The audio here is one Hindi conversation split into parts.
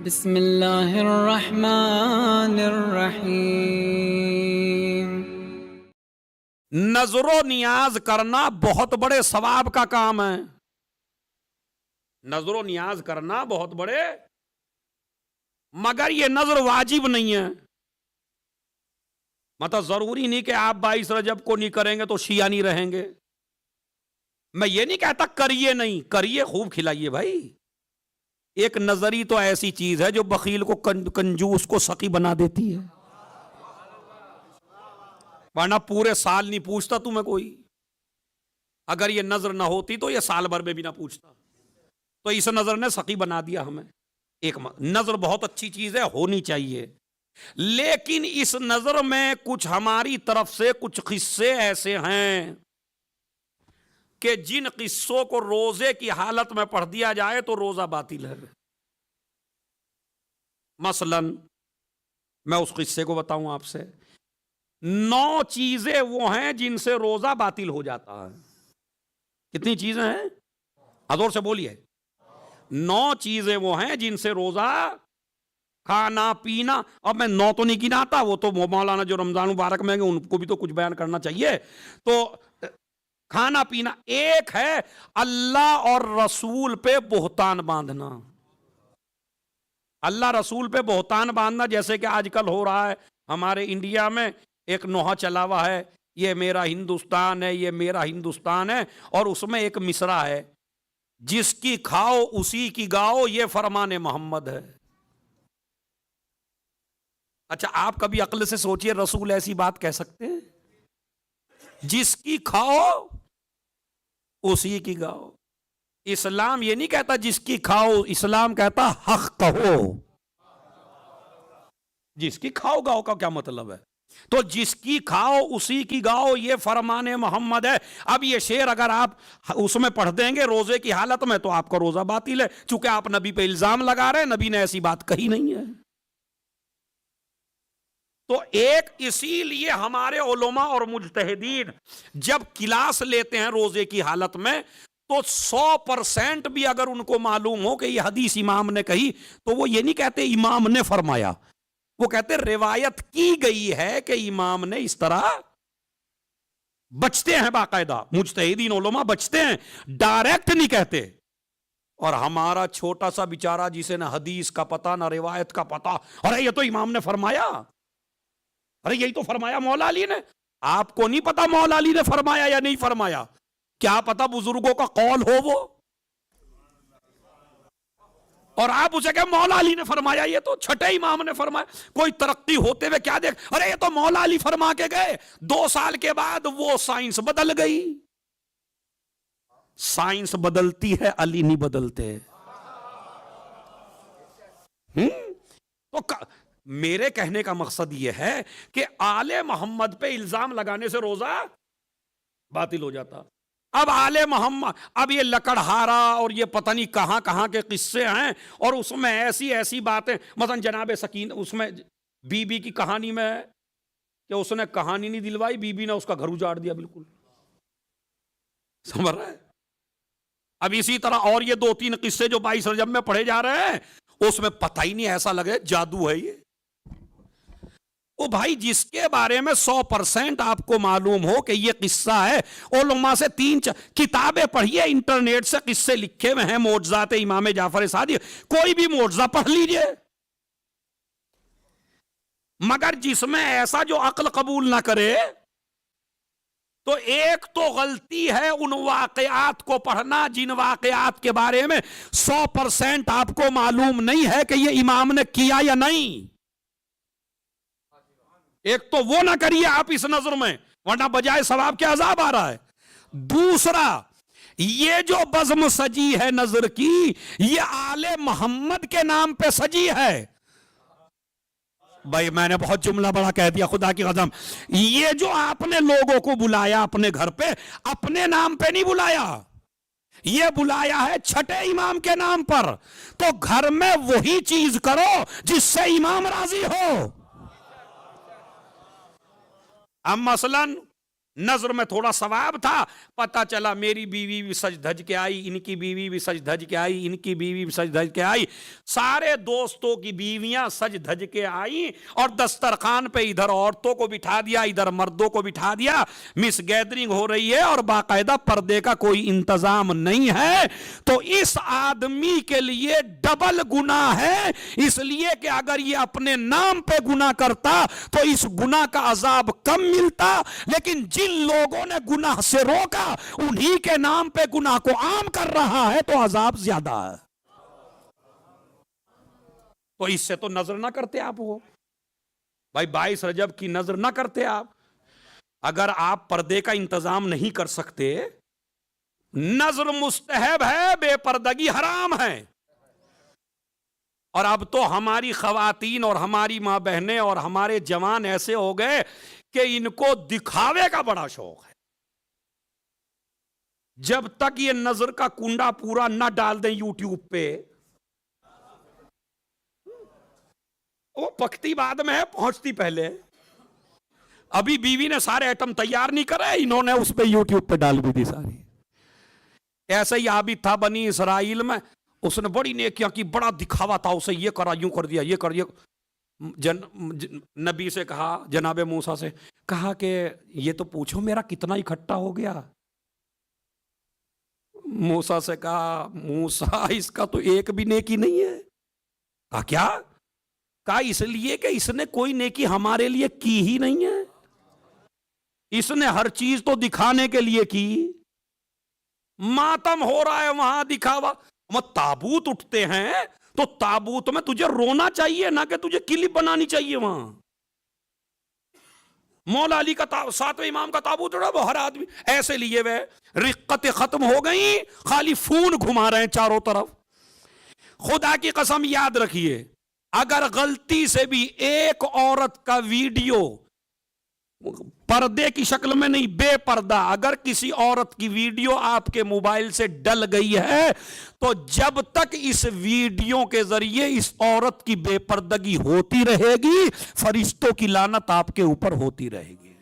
बिस्मिल्लाहिर्रहमानिर्रहीम। नजरो नियाज करना बहुत बड़े सवाब का काम है। नजरो नियाज करना बहुत बड़े, मगर यह नजर वाजिब नहीं है। मतलब जरूरी नहीं कि आप 22 रजब को नहीं करेंगे तो शिया नहीं रहेंगे। मैं ये नहीं कहता करिए नहीं, करिए, खूब खिलाइए भाई। एक नजरी तो ऐसी चीज है जो बखील को कंजूस को सकी बना देती है। वरना पूरे साल नहीं पूछता तुम्हें कोई। अगर ये नजर ना होती तो ये साल भर में भी ना पूछता। तो इस नजर ने सकी बना दिया हमें। एक नजर बहुत अच्छी चीज है, होनी चाहिए, लेकिन इस नजर में कुछ हमारी तरफ से कुछ किस्से ऐसे हैं कि जिन किस्सों को रोजे की हालत में पढ़ दिया जाए तो रोजा बातिल है। मसलन मैं उस किस्से को बताऊं आपसे। 9 चीजें वो हैं जिनसे रोजा बातिल हो जाता है। कितनी चीजें हैं? जोर से बोलिए। 9 चीजें वो हैं जिनसे रोजा, खाना पीना, अब मैं 9 तो नहीं गिनाता, वो तो मौलाना जो रमजान मुबारक में उनको भी तो कुछ बयान करना चाहिए। तो खाना पीना एक है, अल्लाह और रसूल पे बोहतान बांधना। अल्लाह रसूल पे बोहतान बांधना, जैसे कि आजकल हो रहा है हमारे इंडिया में। एक नोहा चला हुआ है, ये मेरा हिंदुस्तान है, ये मेरा हिंदुस्तान है, और उसमें एक मिसरा है, जिसकी खाओ उसी की गाओ, ये फरमाने मोहम्मद है। अच्छा, आप कभी अक्ल से सोचिए, रसूल ऐसी बात कह सकते हैं? जिसकी खाओ उसी की गाओ। इस्लाम ये नहीं कहता जिसकी खाओ, इस्लाम कहता हक कहो। जिसकी खाओ गाओ का क्या मतलब है? तो जिसकी खाओ उसी की गाओ, ये फरमाने मोहम्मद है। अब ये शेर अगर आप उसमें पढ़ देंगे रोजे की हालत में तो आपका रोजा बातिल है, चूंकि आप नबी पे इल्जाम लगा रहे हैं। नबी ने ऐसी बात कही नहीं है। तो एक, इसीलिए हमारे उलमा और मुजतहिदीन जब क्लास लेते हैं रोजे की हालत में, तो 100% भी अगर उनको मालूम हो कि यह हदीस इमाम ने कही, तो वो ये नहीं कहते इमाम ने फरमाया, वो कहते रिवायत की गई है कि इमाम ने इस तरह। बचते हैं बाकायदा मुजतहिदीन उलमा, बचते हैं, डायरेक्ट नहीं कहते। और हमारा छोटा सा बेचारा जिसे ना हदीस का पता ना रिवायत का पता, अरे ये तो इमाम ने फरमाया, अरे यही तो फरमाया मौला अली ने। आपको नहीं पता मौला अली ने फरमाया या नहीं फरमाया, क्या पता बुजुर्गों का कौल हो वो, और आप उसे कहें मौला अली ने फरमाया, ये तो छठे इमाम ने फरमाया। कोई तरक्की होते हुए क्या देख, अरे ये तो मौला अली फरमा के गए, 2 साल के बाद वो साइंस बदल गई। साइंस बदलती है, अली नहीं बदलते। तो मेरे कहने का मकसद यह है कि आले मोहम्मद पे इल्जाम लगाने से रोजा बातिल हो जाता। अब आले मोहम्मद, अब ये लकड़हारा और ये पता नहीं कहां कहां के किस्से हैं, और उसमें ऐसी ऐसी बातें, मतलब जनाब सकीन, उसमें बीबी की कहानी में है कि उसने कहानी नहीं दिलवाई, बीबी ने उसका घर उजाड़ दिया बिल्कुल। समझ रहा है? अब इसी तरह और ये 2-3 किस्से जो 22 रजब में पढ़े जा रहे हैं, उसमें पता ही नहीं, ऐसा लगे जादू है ये। ओ भाई, जिसके बारे में 100% आपको मालूम हो कि ये किस्सा है, उलमा से 3 किताबें पढ़िए, इंटरनेट से किस्से लिखे हुए हैं, मोजज़ात इमाम जाफर सादिक, कोई भी मोजज़ा पढ़ लीजिए। मगर जिसमें ऐसा जो अक्ल कबूल ना करे, तो एक तो गलती है उन वाकयात को पढ़ना जिन वाकयात के बारे में 100% आपको मालूम नहीं है कि ये इमाम ने किया या नहीं। एक तो वो ना करिए आप इस नजर में, वरना बजाय सवाब के अजाब आ रहा है। दूसरा, ये जो बज़्म सजी है नजर की, ये आले मोहम्मद के नाम पे सजी है। भाई मैंने बहुत जुमला बड़ा कह दिया, खुदा की कसम। ये जो आपने लोगों को बुलाया अपने घर पे, अपने नाम पे नहीं बुलाया, ये बुलाया है छठे इमाम के नाम पर। तो घर में वही चीज करो जिससे इमाम राजी हो। अब मसलन नजर में थोड़ा सवाब था, पता चला मेरी बीवी भी सज धज के आई, इनकी बीवी भी सज धज के आई, इनकी बीवी भी सज धज के आई, सारे दोस्तों की बीवियां सज धज के आई और दस्तरखान पे इधर औरतों को बिठा दिया, इधर मर्दों को बिठा दिया, मिस गैदरिंग हो रही है और बाकायदा पर्दे का कोई इंतजाम नहीं है। तो इस आदमी के लिए डबल गुनाह है, इसलिए कि अगर ये अपने नाम पे गुनाह करता तो इस गुनाह का अजाब कम मिलता, लेकिन जिन लोगों ने गुनाह से रोका उन्हीं के नाम पे गुनाह को आम कर रहा है तो अजाब ज्यादा है। तो इससे तो नजर ना करते आप वो भाई, 22 रजब की नजर ना करते आप। अगर आप पर्दे का इंतजाम नहीं कर सकते, नजर मुस्तहब है, बेपर्दगी हराम है। और अब तो हमारी खवातीन और हमारी मां बहनें और हमारे जवान ऐसे हो गए कि इनको दिखावे का बड़ा शौक है। जब तक ये नजर का कुंडा पूरा ना डाल दें यूट्यूब पे, वो पकती बाद में है, पहुंचती पहले। अभी बीवी ने सारे आइटम तैयार नहीं करे, इन्होंने उस पे यूट्यूब पे डाल भी दी सारी। ऐसे ही आबिद था बनी इसराइल में, उसने बड़ी नेकियां की, बड़ा दिखावा था, उसे ये करा, यूं कर दिया, ये कर दिया। नबी से कहा, जनाबे मूसा से कहा कि ये तो पूछो मेरा कितना इकट्ठा हो गया। मूसा से कहा, मूसा इसका तो एक भी नेकी नहीं है। कहा क्या? कहा इसलिए कि इसने कोई नेकी हमारे लिए की ही नहीं है, इसने हर चीज तो दिखाने के लिए की। मातम हो रहा है वहां, दिखावा। ताबूत उठते हैं तो ताबूत में तुझे रोना चाहिए, ना कि तुझे क्लिप बनानी चाहिए। वहां मौला अली का 7वें इमाम का ताबूत उड़ा, वो हर आदमी ऐसे लिए वे, रिक्कतें खत्म हो गई, खाली खून घुमा रहे हैं चारों तरफ। खुदा की कसम याद रखिए, अगर गलती से भी एक औरत का वीडियो पर्दे की शक्ल में नहीं, बेपर्दा, अगर किसी औरत की वीडियो आपके मोबाइल से डल गई है, तो जब तक इस वीडियो के जरिए इस औरत की बेपर्दगी होती रहेगी, फरिश्तों की लानत आपके ऊपर होती रहेगी।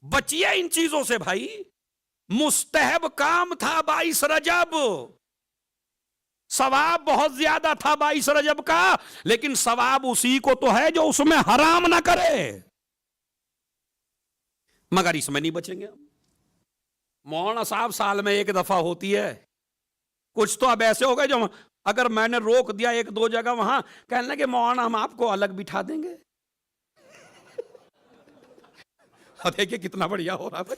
बचिए इन चीजों से भाई। मुस्तहब काम था 22 रजब, सवाब बहुत ज्यादा था 22 रजब का, लेकिन सवाब उसी को तो है जो उसमें हराम ना करे। मगर इसमें नहीं बचेंगे। मौलाना साहब साल में एक दफा होती है, कुछ तो अब ऐसे हो गए जो अगर मैंने रोक दिया 1-2 जगह, वहां कहने लगे मौलाना हम आपको अलग बिठा देंगे। देखिए कितना बढ़िया हो रहा है।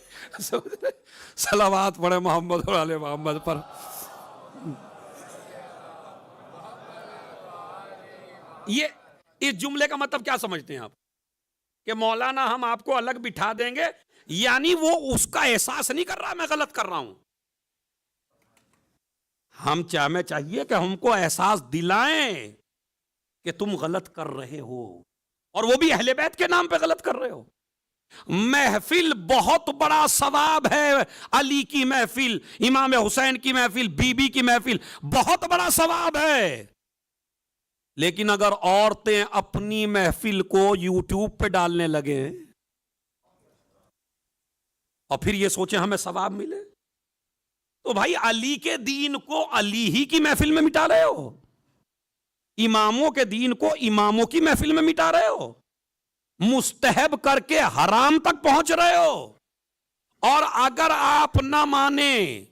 सलावत पढ़े मोहम्मद और आले मोहम्मद पर। ये इस जुमले का मतलब क्या समझते हैं आप कि मौलाना हम आपको अलग बिठा देंगे, यानी वो उसका एहसास नहीं कर रहा मैं गलत कर रहा हूं। हम हमें चाहिए कि हमको एहसास दिलाएं कि तुम गलत कर रहे हो, और वो भी अहले बैत के नाम पे गलत कर रहे हो। महफिल बहुत बड़ा सवाब है, अली की महफिल, इमाम हुसैन की महफिल, बीबी की महफिल, बहुत बड़ा सवाब है। लेकिन अगर औरतें अपनी महफिल को यूट्यूब पे डालने लगे और फिर ये सोचे हमें सवाब मिले, तो भाई अली के दीन को अली ही की महफिल में मिटा रहे हो, इमामों के दीन को इमामों की महफिल में मिटा रहे हो, मुस्तहब करके हराम तक पहुंच रहे हो। और अगर आप ना माने,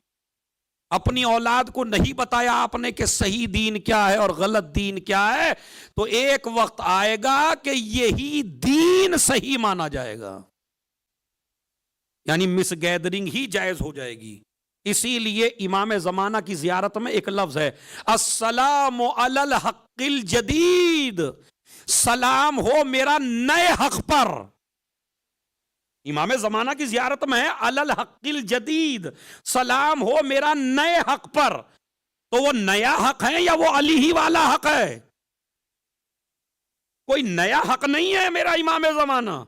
अपनी औलाद को नहीं बताया आपने कि सही दीन क्या है और गलत दीन क्या है, तो एक वक्त आएगा कि यही दीन सही माना जाएगा, यानी मिस गैदरिंग ही जायज हो जाएगी। इसीलिए इमाम जमाना की जियारत में एक लफ्ज है, अस्सलामु अलल हक़्क़िल जदीद, सलाम हो मेरा नए हक पर। इमाम जमाना की जियारत में है अलल हक़्क़िल जदीद, सलाम हो मेरा नए हक पर। तो वो नया हक है या वो अली ही वाला हक है? कोई नया हक नहीं है मेरा इमाम जमाना,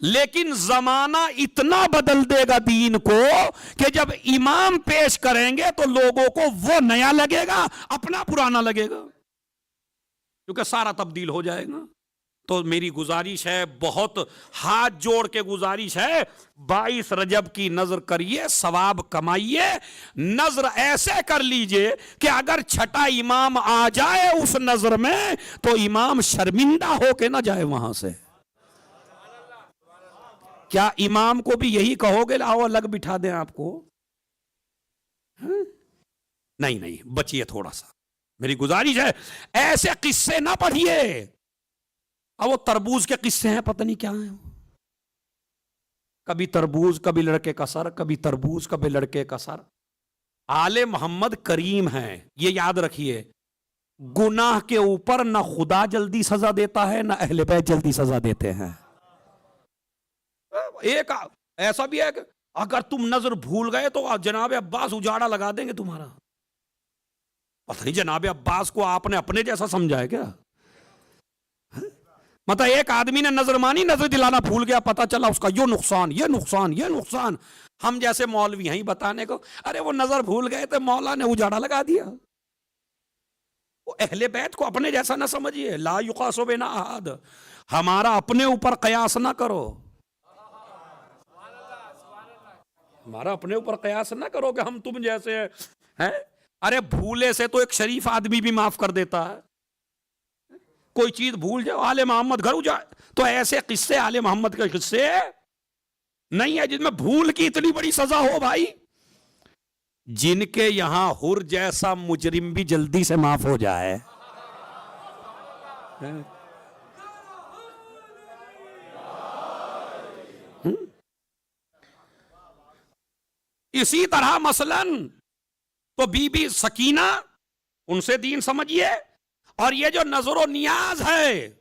लेकिन जमाना इतना बदल देगा दीन को कि जब इमाम पेश करेंगे तो लोगों को वो नया लगेगा, अपना पुराना लगेगा, क्योंकि सारा तब्दील हो जाएगा। तो मेरी गुजारिश है, बहुत हाथ जोड़ के गुजारिश है, 22 रजब की नजर करिए, सवाब कमाइए। नजर ऐसे कर लीजिए कि अगर छठा इमाम आ जाए उस नजर में तो इमाम शर्मिंदा होके ना जाए वहां से। क्या इमाम को भी यही कहोगे आओ अलग बिठा दें आपको? नहीं नहीं, बचिए थोड़ा सा, मेरी गुजारिश है। ऐसे किस्से ना पढ़िए। अब वो तरबूज के किस्से हैं, पता नहीं क्या है, कभी तरबूज कभी लड़के का सर, कभी तरबूज कभी लड़के का सर। आले मोहम्मद करीम है, ये याद रखिए। गुनाह के ऊपर ना खुदा जल्दी सजा देता है ना अहले बैत जल्दी सजा देते हैं। एक ऐसा भी है कि अगर तुम नजर भूल गए तो जनाब अब्बास उजाड़ा लगा देंगे तुम्हारा। पता नहीं जनाब अब्बास को आपने अपने जैसा समझा है क्या? मतलब एक आदमी ने नजर मानी, नजर दिलाना भूल गया, पता चला उसका यो नुकसान ये नुकसान ये नुकसान। हम जैसे मौलवी हैं बताने को, अरे वो नजर भूल गए तो मौला ने उजाड़ा लगा दिया। वो अहले बैत को अपने जैसा ना समझिए। ला युकासो बिना अहद, हमारा अपने ऊपर कयास ना करो, हमारा अपने ऊपर कयास ना करो कि हम तुम जैसे हैं। अरे भूले से तो एक शरीफ आदमी भी माफ कर देता है। कोई चीज भूल जाओ, आले मोहम्मद घर उजाड़, तो ऐसे किस्से आले मोहम्मद के किस्से नहीं है जिसमें भूल की इतनी बड़ी सजा हो भाई। जिनके यहां हुर जैसा मुजरिम भी जल्दी से माफ हो जाए। इसी तरह मसलन तो बीबी सकीना, उनसे दीन समझिए। और ये जो नजरो नियाज है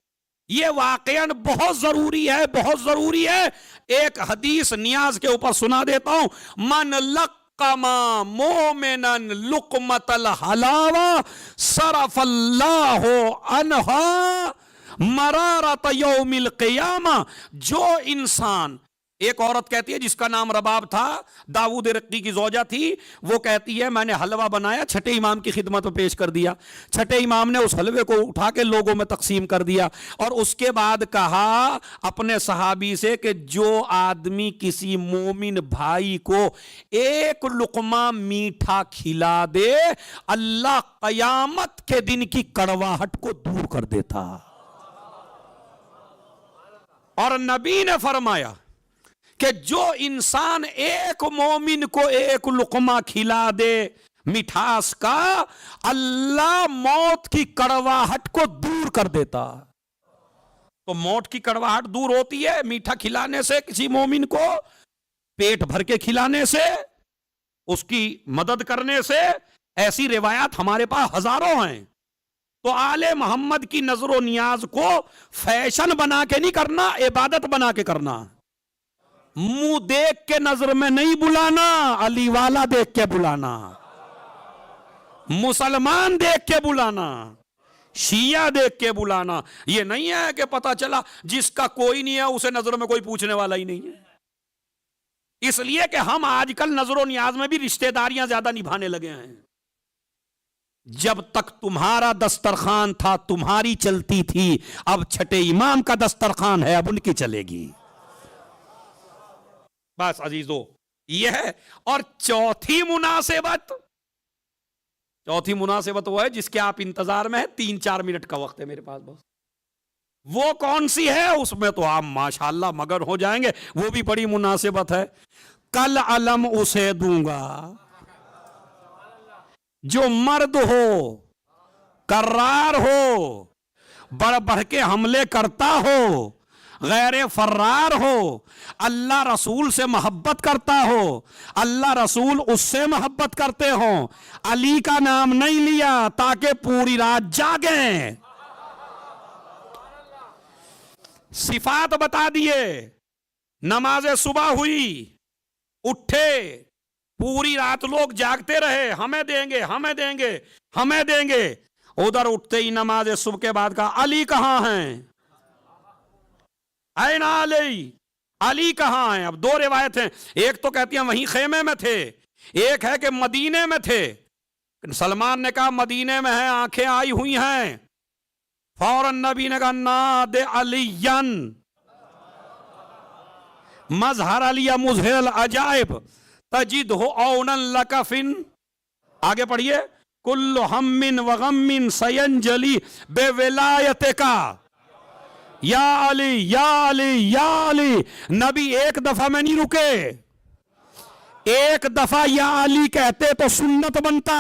ये वाकईन बहुत जरूरी है, बहुत जरूरी है। एक हदीस नियाज के ऊपर सुना देता हूं। मन लक्कमा मोमिनन लुकमतल हलावा सरफल्लाहु अनहा मरारत यौमिल क़ियामा। जो इंसान, एक औरत कहती है जिसका नाम रबाब था, दाऊद रक्की की ज़ौजा थी, वो कहती है मैंने हलवा बनाया, छठे इमाम की खिदमत में पेश कर दिया। छठे इमाम ने उस हलवे को उठा के लोगों में तकसीम कर दिया और उसके बाद कहा अपने सहाबी से कि जो आदमी किसी मोमिन भाई को एक लुकमा मीठा खिला दे, अल्लाह कयामत के दिन की कड़वाहट को दूर कर देता। और नबी ने फरमाया कि जो इंसान एक मोमिन को एक लुकमा खिला दे मिठास का, अल्लाह मौत की कड़वाहट को दूर कर देता। तो मौत की कड़वाहट दूर होती है मीठा खिलाने से, किसी मोमिन को पेट भर के खिलाने से, उसकी मदद करने से। ऐसी रिवायात हमारे पास हजारों हैं। तो आले मोहम्मद की नजरो नियाज को फैशन बना के नहीं करना, इबादत बना के करना। मुंह देख के नजर में नहीं बुलाना, अली वाला देख के बुलाना, मुसलमान देख के बुलाना, शिया देख के बुलाना। ये नहीं है कि पता चला जिसका कोई नहीं है उसे नजर में कोई पूछने वाला ही नहीं है। इसलिए कि हम आजकल नजरो नियाज में भी रिश्तेदारियां ज्यादा निभाने लगे हैं। जब तक तुम्हारा दस्तरखान था तुम्हारी चलती थी, अब छठे इमाम का दस्तरखान है, अब उनकी चलेगी। बस अजीजों यह है। और चौथी मुनासिबत वो है जिसके आप इंतजार में है। 3-4 मिनट का वक्त है मेरे पास बस। वो कौन सी है? उसमें तो आप माशाल्लाह मगर हो जाएंगे। वो भी बड़ी मुनासिबत है। कल अलम उसे दूंगा जो मर्द हो, कर्रार हो, बढ़ बढ़ के हमले करता हो, गैर फर्रार हो, अल्लाह रसूल से मोहब्बत करता हो, अल्लाह रसूल उससे मोहब्बत करते हो। अली का नाम नहीं लिया ताकि पूरी रात जागे। सिफात बता दिए। नमाज सुबह हुई, उठे, पूरी रात लोग जागते रहे, हमें देंगे हमें देंगे हमें देंगे। उधर उठते ही नमाज सुबह के बाद कहा अली कहां हैं? ऐना अली, अली कहां हैं? अब 2 रिवायत हैं। एक तो कहती हैं वहीं खेमे में थे, एक है कि मदीने में थे। सलमान ने कहा मदीने में है, आंखें आई हुई हैं। फौरन नबी ने कहा नादे अलियन मजहर अलिया मुजहिर अजाइब तजिद हो औनन लकफिन। आगे पढ़िए, कुल्लु हम्मिन व गम्मिन सयंजली बेविलायत का या अली या अली या अली। नबी एक दफा में नहीं रुके, एक दफा या अली कहते तो सुन्नत बनता,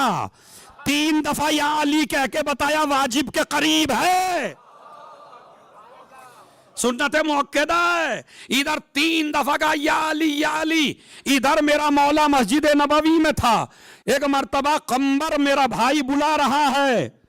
3 दफा या अली कह के बताया वाजिब के करीब है, सुन्नत मुअक्कदा है। इधर 3 दफा का या अली, इधर मेरा मौला मस्जिद नबवी में था। एक मर्तबा कंबर मेरा भाई बुला रहा है,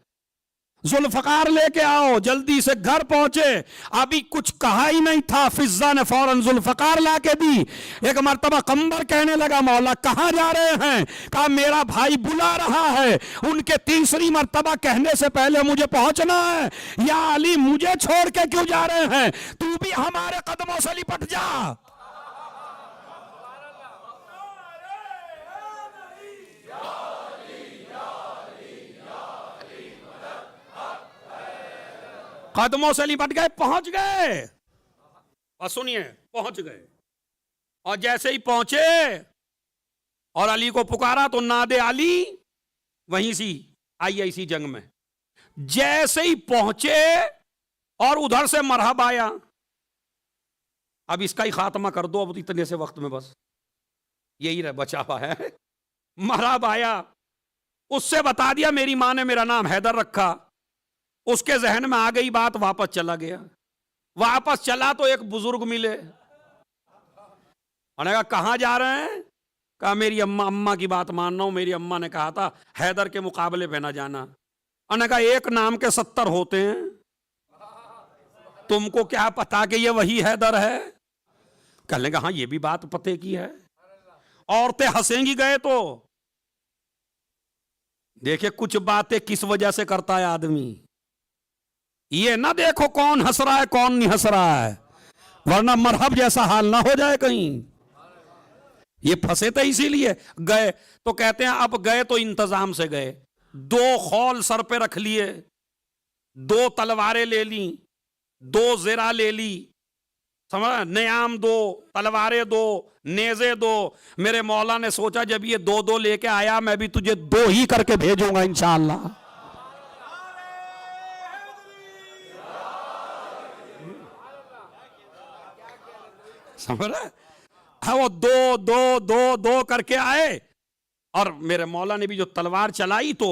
जुल्फकार लेके आओ, जल्दी से घर पहुंचे। अभी कुछ कहा ही नहीं था, फिजा ने फौरन जुल्फकार ला के दी। एक मर्तबा कंबर कहने लगा मौला कहां जा रहे हैं? कहा मेरा भाई बुला रहा है। उनके तीसरी मर्तबा कहने से पहले मुझे पहुंचना है। या अली मुझे छोड़ के क्यों जा रहे हैं? तू भी हमारे कदमों से लिपट जा। कदमों से लिपट गए, पहुंच गए। और सुनिए, पहुंच गए और जैसे ही पहुंचे और अली को पुकारा तो नादे अली वहीं सी आई इसी जंग में। जैसे ही पहुंचे और उधर से मरहब आया, अब इसका ही खात्मा कर दो अब इतने से वक्त में, बस यही रह बचा हुआ है। मरहब आया, उससे बता दिया मेरी मां ने मेरा नाम हैदर रखा। उसके जहन में आ गई बात, वापस चला गया। वापस चला तो एक बुजुर्ग मिले। उन्होंने कहा कहां जा रहे हैं? कहा मेरी अम्मा की बात मान रहा हूं, मेरी अम्मा ने कहा था हैदर के मुकाबले पे ना जाना। उन्होंने कहा एक नाम के 70 होते हैं, तुमको क्या पता कि ये वही हैदर है? कहने लगा हाँ ये भी बात पते की है। औरतें हंसेंगी गए तो देखिए कुछ बातें किस वजह से करता है आदमी। ये ना देखो कौन हंस रहा है कौन नहीं हंस रहा है, वरना मरहब जैसा हाल ना हो जाए कहीं। ये फंसे थे इसीलिए गए। तो कहते हैं अब गए तो इंतजाम से गए। 2 खौल सर पे रख लिए, 2 तलवारें ले ली, 2 ज़िरा ले ली, समझ, नयाम 2, तलवारें 2, नेज़े 2। मेरे मौला ने सोचा जब ये 2-2 लेके आया मैं भी तुझे 2 ही करके भेजूंगा इंशाअल्लाह। समझ रहा? हाँ वो 2 करके आए और मेरे मौला ने भी जो तलवार चलाई तो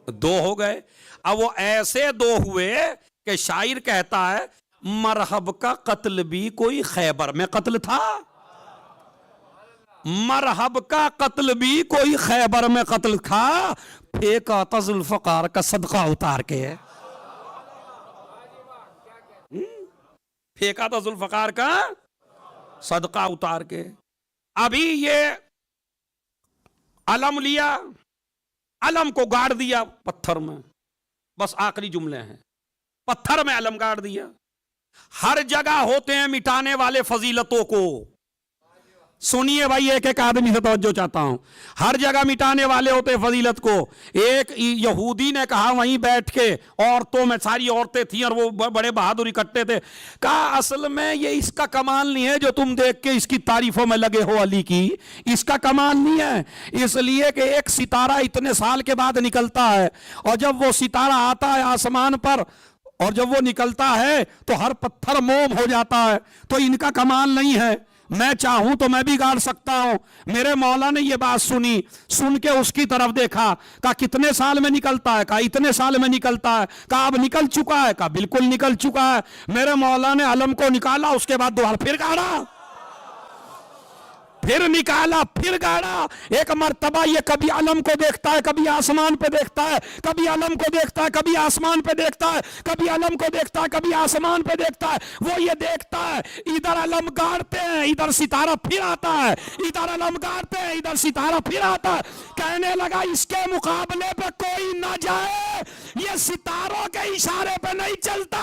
2 हो गए। अब वो ऐसे 2 हुए कि शायर कहता है मरहब का कत्ल भी कोई खैबर में कत्ल था, मरहब का कत्ल भी कोई खैबर में कत्ल था। फेंका था जुल्फकार का सदका उतार के, फेंका था जुल्फकार का सदका उतार के। अभी ये अलम लिया, अलम को गाड़ दिया पत्थर में, बस आखिरी जुमले हैं, पत्थर में अलम गाड़ दिया। हर जगह होते हैं मिटाने वाले फजीलतों को। सुनिए भाई, एक एक आदमी से तवज्जो चाहता हूं। हर जगह मिटाने वाले होते हैं फजीलत को। एक यहूदी ने कहा वहीं बैठ के, औरतों में सारी औरतें थी और वो बड़े बहादुर इकट्ठे थे, कहा असल में ये इसका कमाल नहीं है जो तुम देख के इसकी तारीफों में लगे हो अली की, इसका कमाल नहीं है। इसलिए कि एक सितारा इतने साल के बाद निकलता है और जब वो सितारा आता है आसमान पर और जब वो निकलता है तो हर पत्थर मोम हो जाता है, तो इनका कमाल नहीं है। मैं चाहूं तो मैं भी गाड़ सकता हूं। मेरे मौला ने ये बात सुनी, सुन के उसकी तरफ देखा, कहा कितने साल में निकलता है? कहा इतने साल में निकलता है। कहा अब निकल चुका है? कहा बिल्कुल निकल चुका है। मेरे मौला ने अलम को निकाला, उसके बाद दोबारा फिर गाड़ा, फिर निकाला, फिर गाड़ा। एक मर्तबा ये कभी अलम को देखता है, कभी आसमान पे देखता है, कभी अलम को देखता है, कभी आसमान पे देखता है, कभी अलम को देखता है, कभी आसमान पे देखता है। वो ये देखता है, इधर अलम गाड़ते हैं, इधर सितारा फिर आता है, इधर अलम गाड़ते हैं, इधर सितारा फिर आता है। कहने लगा इसके मुकाबले पे कोई ना जाए, ये सितारों के इशारे पे नहीं चलता,